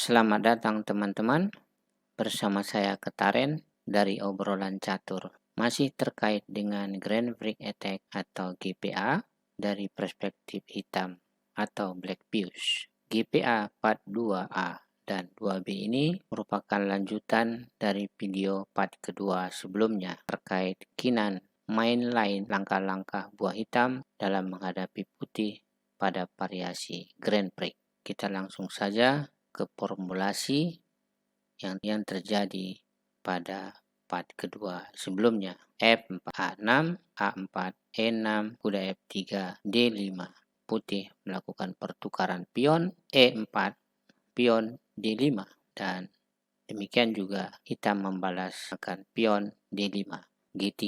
Selamat datang teman-teman, bersama saya Ketaren dari obrolan catur. Masih terkait dengan Grand Prix Attack atau GPA dari perspektif hitam atau Black Fuse. GPA part 2A dan 2B ini merupakan lanjutan dari video part kedua sebelumnya terkait kinan mainline langkah-langkah buah hitam dalam menghadapi putih pada variasi Grand Prix. Kita langsung saja ke formulasi yang terjadi pada part kedua sebelumnya. F4 A6, A4 E6, kuda F3 D5. Putih melakukan pertukaran pion E4, pion D5, dan demikian juga hitam membalas akan pion D5. G3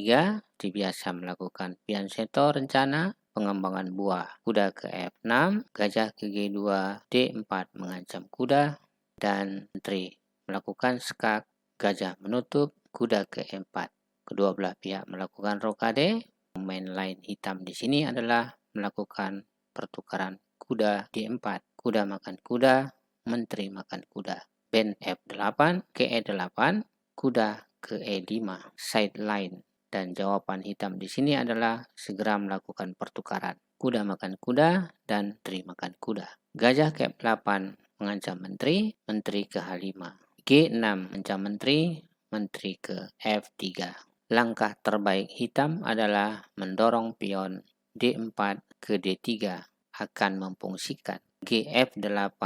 biasa melakukan piansetto rencana pengembangan buah, kuda ke F6, gajah ke G2, D4 mengancam kuda, dan menteri melakukan skak, gajah menutup, kuda ke E4. Kedua belah pihak melakukan rokade. Pemain lain hitam di sini adalah melakukan pertukaran kuda D4, kuda makan kuda, menteri makan kuda. Ben F8 ke E8, kuda ke E5, sideline. Dan jawaban hitam di sini adalah segera melakukan pertukaran. Kuda makan kuda dan menteri makan kuda. Gajah ke F8 mengancam menteri, menteri ke H5. G6 mengancam menteri, menteri ke F3. Langkah terbaik hitam adalah mendorong pion D4 ke D3 akan memfungsikan Gf8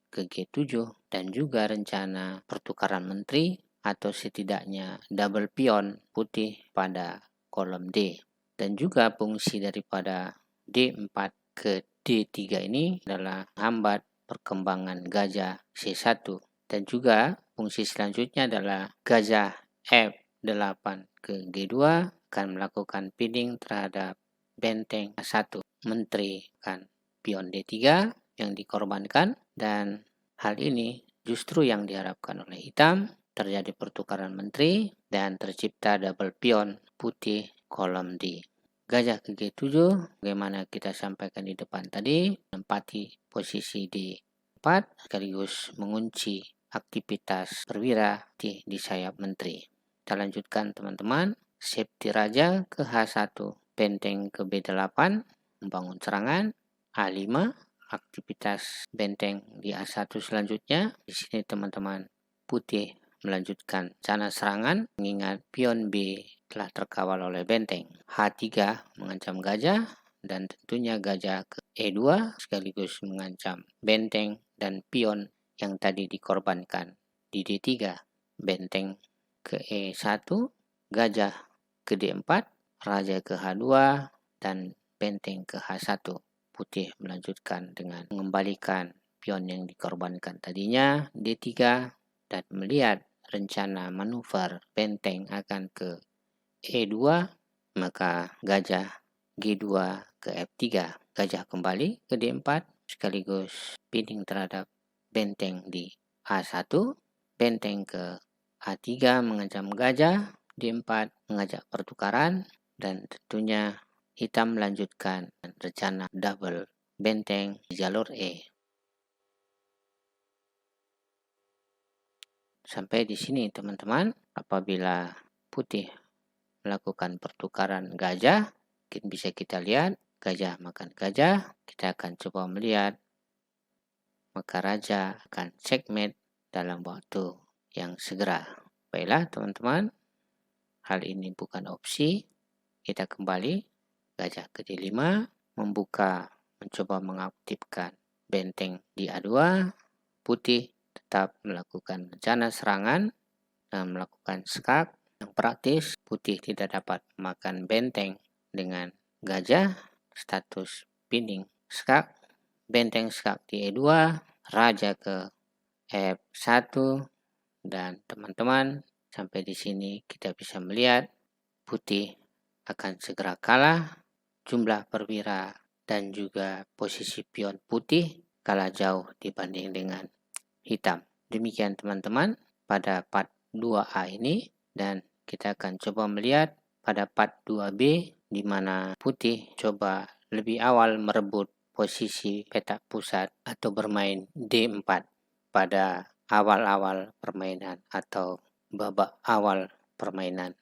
ke G7 dan juga rencana pertukaran menteri atau setidaknya double pion putih pada kolom D. Dan juga fungsi daripada D4 ke D3 ini adalah hambat perkembangan gajah C1. Dan juga fungsi selanjutnya adalah gajah F8 ke G2 akan melakukan feeding terhadap benteng A1. Menteri kan pion D3 yang dikorbankan, dan hal ini justru yang diharapkan oleh hitam. Terjadi pertukaran menteri dan tercipta double pion putih kolom D. Gajah ke G7, bagaimana kita sampaikan di depan tadi, menempati posisi D4 sekaligus mengunci aktivitas perwira di sayap menteri. Kita lanjutkan teman-teman. Safety raja ke H1, benteng ke B8, membangun serangan. A5, aktivitas benteng di A1 selanjutnya. Di sini teman-teman, putih melanjutkan rencana serangan mengingat pion B telah terkawal oleh benteng. H3 mengancam gajah dan tentunya gajah ke E2 sekaligus mengancam benteng dan pion yang tadi dikorbankan di D3. Benteng ke E1, gajah ke D4, raja ke H2, dan benteng ke H1. Putih melanjutkan dengan mengembalikan pion yang dikorbankan tadinya D3 dan melihat rencana manuver benteng akan ke E2, maka gajah G2 ke F3. Gajah kembali ke D4 sekaligus feeding terhadap benteng di A1. Benteng ke A3 mengancam gajah, D4 mengajak pertukaran, dan tentunya hitam melanjutkan rencana double benteng di jalur E. Sampai di sini teman-teman, apabila putih melakukan pertukaran gajah, mungkin bisa kita lihat gajah makan gajah. Kita akan coba melihat maka raja akan checkmate dalam waktu yang segera. Baiklah teman-teman, hal ini bukan opsi. Kita kembali, gajah ke D5, mencoba mengaktifkan benteng di A2, putih tetap melakukan rencana serangan dan melakukan skak. Yang praktis, putih tidak dapat makan benteng dengan gajah, status pinning skak, benteng skak di E2, raja ke F1, dan teman-teman, sampai di sini kita bisa melihat putih akan segera kalah, jumlah perwira dan juga posisi pion putih kalah jauh dibanding dengan hitam. Demikian teman-teman pada part 2A ini, dan kita akan coba melihat pada part 2B di mana putih coba lebih awal merebut posisi petak pusat atau bermain D4 pada awal-awal permainan atau babak awal permainan.